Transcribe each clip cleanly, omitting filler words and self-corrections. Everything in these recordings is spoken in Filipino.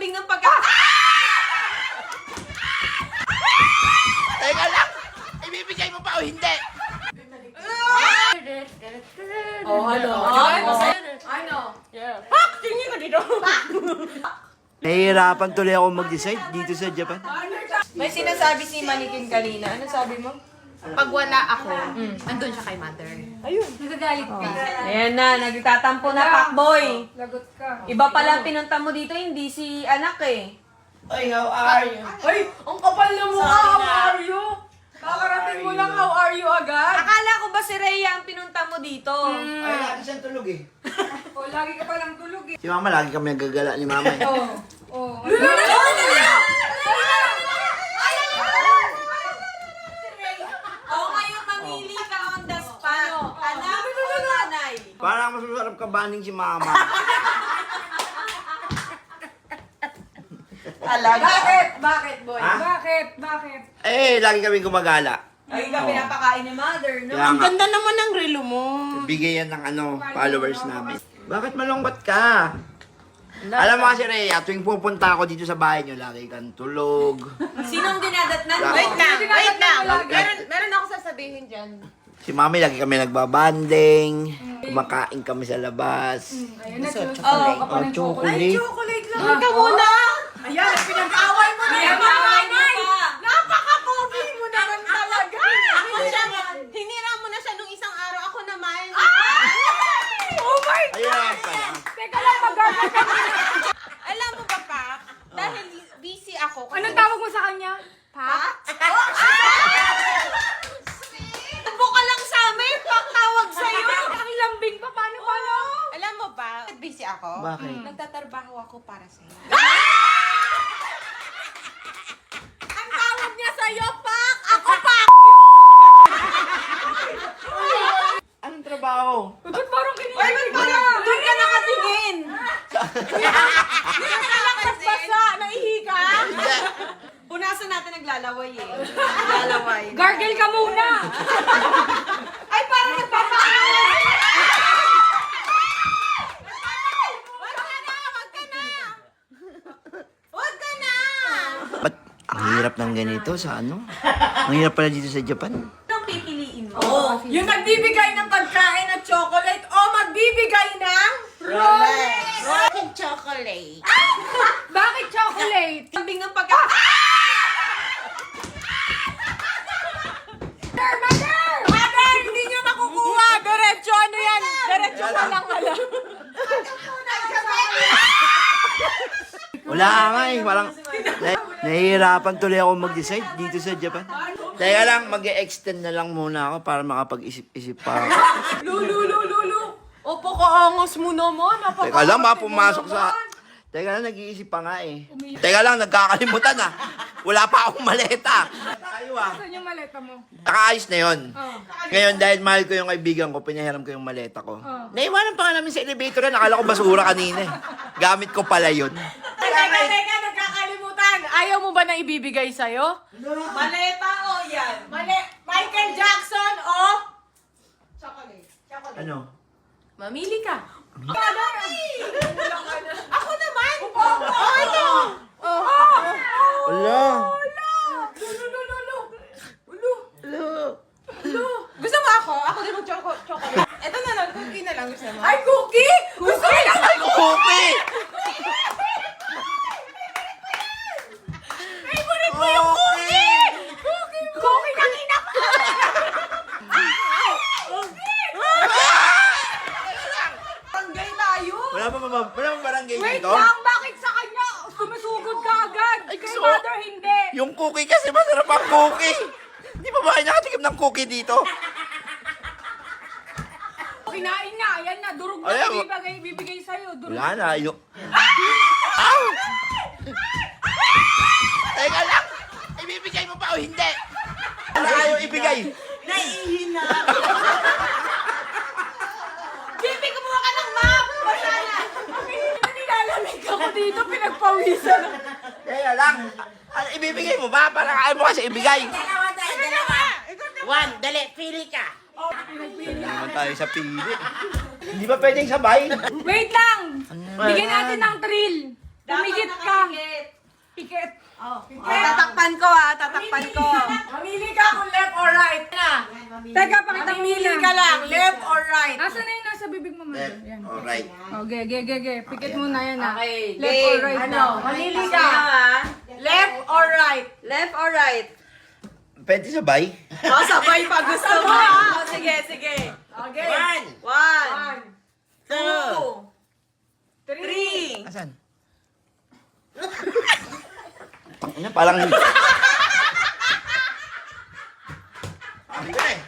lambing ng pagka... Teka lang! Ibibigay mo pa o hindi? Oh, ano? Ano? Pak! Tingin ko dito. Nahihirapan tuloy ako mag-decide dito sa Japan. May sinasabi si Manikin kanina. Ano sabi mo? Pag wala ako, andun siya kay mother. Ayun. Nagagalit ka. Ayan na, nagtatampo na Pakboy. Lagot ka. Iba pala pinunta mo dito, hindi si anak eh. Ay, how are you? Ay, ang kapal na mukha. How are you? Kakarating mo lang, how are you agad? Akala ko ba si Rhea ang pinunta mo dito? Ay, lagi siyang tulog eh. O, lagi ka palang tulog eh. Si mama, lagi kami nagagala ni mama eh. Oh. Oo, ngayon mamili ka on the spot. Anak o nanay? Parang mas masarap kabaning si mama. Talaga? Bakit, boy? Ha? Bakit? Eh, lagi kami gumagala. Ay, ka pinapakain ni mother, no? Kaya nga, Ganda naman ng relo mo. bigay yan ng followers namin. Bakit malungkot ka? Alam mo kasi, Rhea, tuwing pupunta ako dito sa bahay niyo, lagi kang tulog. Sinong dinadatnan mo? Wait lang. Meron ako sasabihin dyan. Si mami, lagi kami nagbabanding. Kumakain kami sa labas. Ayun na, Oh, chocolate. Chocolate lang. Ka muna. Ayan, pinag-away mo na yung nanay. Napaka-pogi mo naman talaga. Hinira mo na siya nung isang araw. Ako naman. Oh my Ayan pala. Teka lang, mag-gargle ka. Alam mo ba, Pak? Dahil busy ako. Anong tawag mo sa kanya? Pa? Tubo ka lang sa amin. Pagtawag sa'yo. Ang lambing pa. Paano? Alam mo ba, busy ako? Bakit? Nagtatrabaho ako para sa'yo. Ang tawag niya sa'yo, Pak. Ako, Pak. Anong trabaho? Ba't parang Ay, kinikilig ba't parang doon ka nakatingin? Hindi ka lang basa. Naihi ka? Punasan natin naglalaway eh. Naglalaway. Gargle ka muna. Ay, parang nagpapakain. Wag ka na! Ba't ang hirap ng ganito sa ano? Ang hirap pala dito sa Japan. Anong pipiliin mo? Yung nagbibigay ng pagkain at chocolate o magbibigay ng Rocket chocolate. Bakit chocolate? lambing ng pagkain. Mother, hindi nyo nakukuha. Diretso, ano yan? Diretso ka lang, alam. Wala nga eh. Walang... Nahihirapan tuloy ako mag-decide dito sa Japan. Teka lang, mag-extend na lang muna ako para makapag-isip-isip pa ako. Lulu. Opo, kaangos mo naman. Teka lang, pumasok sa... Teka lang, nag-iisip pa nga eh. Teka lang, nagkakalimutan ah. Wala pa akong maleta. Tayo ah. Saan yung maleta mo? Nakaayos na yun. Ngayon, dahil mahal ko yung kaibigan ko, pinahiram ko yung maleta ko. Naiwanan pa nga namin sa elevator na. Nakala ko basura kanina eh. Gamit ko pala yun. Teka, nagkakalimutan. Ayaw mo ba na ibibigay sa'yo? Maleta o yan? Michael Jackson o? Chocolate. Ano? Mamili ka. Ako naman! Ito! Wala. Gusto mo ako? Ako din mag-chocolate. Ito na lang, cookie na lang gusto mo. Ay, cookie! Gusto ko lang! Cookie! Favorite mo yung cookie! Cookie ng ina ko! Tanggay tayo! Wala pa barangay Wait dito? lang, bakit sa kanya? Sumusugod ka agad. Kay gusto- mother, hindi. Yung cookie kasi masarap ang cookie. Di ba ba kayo nakatikim ng cookie dito? Kinain na, ayan na, durog na Ayan, bibigay sa'yo. Durog. Wala na. Yung... Ow! Teka lang! Ibibigay mo pa o hindi? Ano ayaw ibigay? Naiihina! Bibi, kumuha ka ng map! Masala! Nilalamig ako dito, pinagpawisan. Teka lang. Ano, ibibigay mo ba? Parang ayaw mo kasi ibigay. Dalawa! One, dali, pili ka. Hindi naman tayo sa pili. Hindi ba pwedeng sabay? Wait lang! Bigyan natin ng thrill. Tumigit ka. Tatakpan ko tatakpan ko. Mamili ka kung left or right na. Teka, pakita mo Mamili muna. ka lang, left or right. Asan na yung nasa bibig mo, Mother? Yan. Alright. Okay, ge. Pikit muna yan, ha? Okay, Left or game. right Ano? na? Mamili ka. Left or right? Left or right? Pwede sabay? Sabay pa gusto mo. Sige. Okay. One. 2. 3. Asan? Tangina, parang... Sabi ko na eh.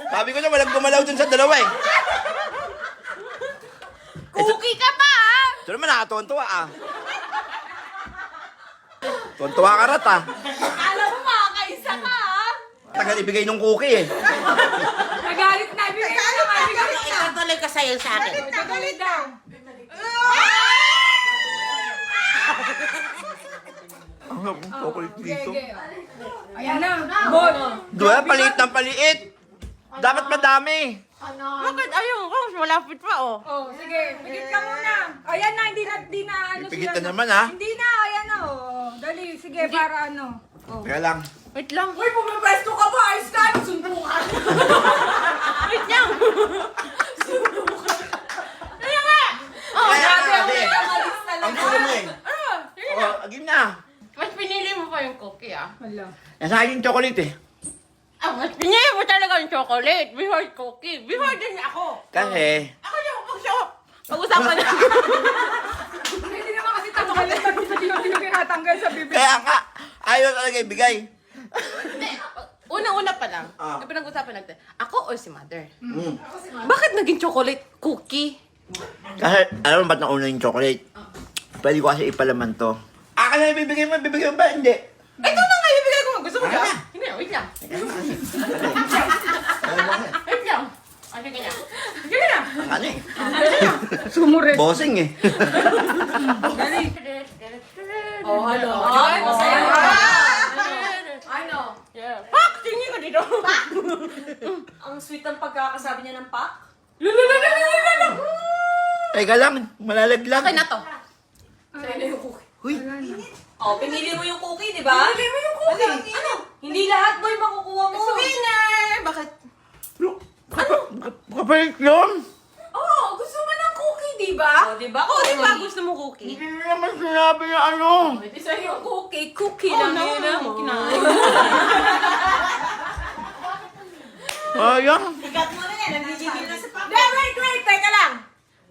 Sabi ko na walang gumalaw dun sa dalawa eh. Cookie ka pa Ito naman nakatuwan-tuwa Tuwan-tuwa ka rat Alam mo makakaisa ka Tagal ibigay nung cookie eh. Nagalit na. Bigay na. Itutuloy ka sa'yo sa akin. Nagalit daw. Ang chocolate dito. Ayan na. Bon. Diba, paliit ng paliit. Dapat madami. Bakit ayun ko? Malapit pa Oh, sige. Pikit ka muna. Ayan na, hindi na ano Ipigit sila, na no? naman ha. Hindi na, ayan na, oh. Dali, sige, para ano. Oh. Kaya lang. Wait lang. Uy, pumipwesto ka pa. Ayos ka. Sundukan. Wait lang. Kaya Grabe, kasi. malis talaga. Ang gulo mo eh. Oh, agim na. Mas pinili mo pa yung cookie Wala. Nasa akin yung chocolate eh. Mas pinili mo talaga yung chocolate. Before cookie. Before din ako. Kasi, Ako yung pag-usapan na. Hindi naman kasi tanggalin. Hindi mo tinatanggal sa bibig. kaya nga, ayaw talaga ibigay. Una-una pa lang. Ah. Yung pinag-usapan natin. Ako o si Mother? Mm. Bakit naging chocolate cookie? Kasi, alam mo ba't nauna yung chocolate? Pwede ko kasi ipalaman to. Akin na ibibigay mo ba? Hindi. Ito na nga ibigay ko. Gusto mo Ano ka? ba? Hindi, wait lang. Wait lang. Ano kanya? Sige na. Ano eh? Sumurit. Bossing eh. Oh, hello. Ay, masaya. Ano? Yeah. Pak! Tingin ko dito. Ang sweet ang pagkakasabi niya ng pak. Teka lang, malalaglag. Okay na to. Huy, Oh, pinili mo yung cookie, di ba? Pinili mo yung cookie. Ano? Hindi lahat boy makukuha mo. Winner! Bakit? kapalit yun. Oh, gusto mo ng cookie, di ba? Oh, di ba? Oh, di ba gusto mo cookie? Hindi naman sinabi na ano. Ito sa'yo yung cookie. Cookie Oh, lang no. yun ah. Kinain. Ayang. Ikat mo na yan. Nagigigil na sa Wait. Teka lang.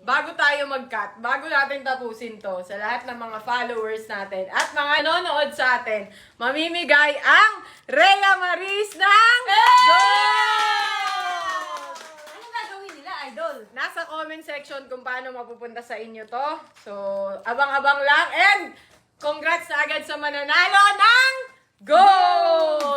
Bago tayo mag-cut, bago natin tapusin to, sa lahat ng mga followers natin at mga nanonood sa atin, mamimigay ang Rhea Maris ng Gold! Anong gagawin nila, idol? Nasa comment section kung paano mapupunta sa inyo to. So, abang-abang lang and congrats na agad sa mananalo ng Gold!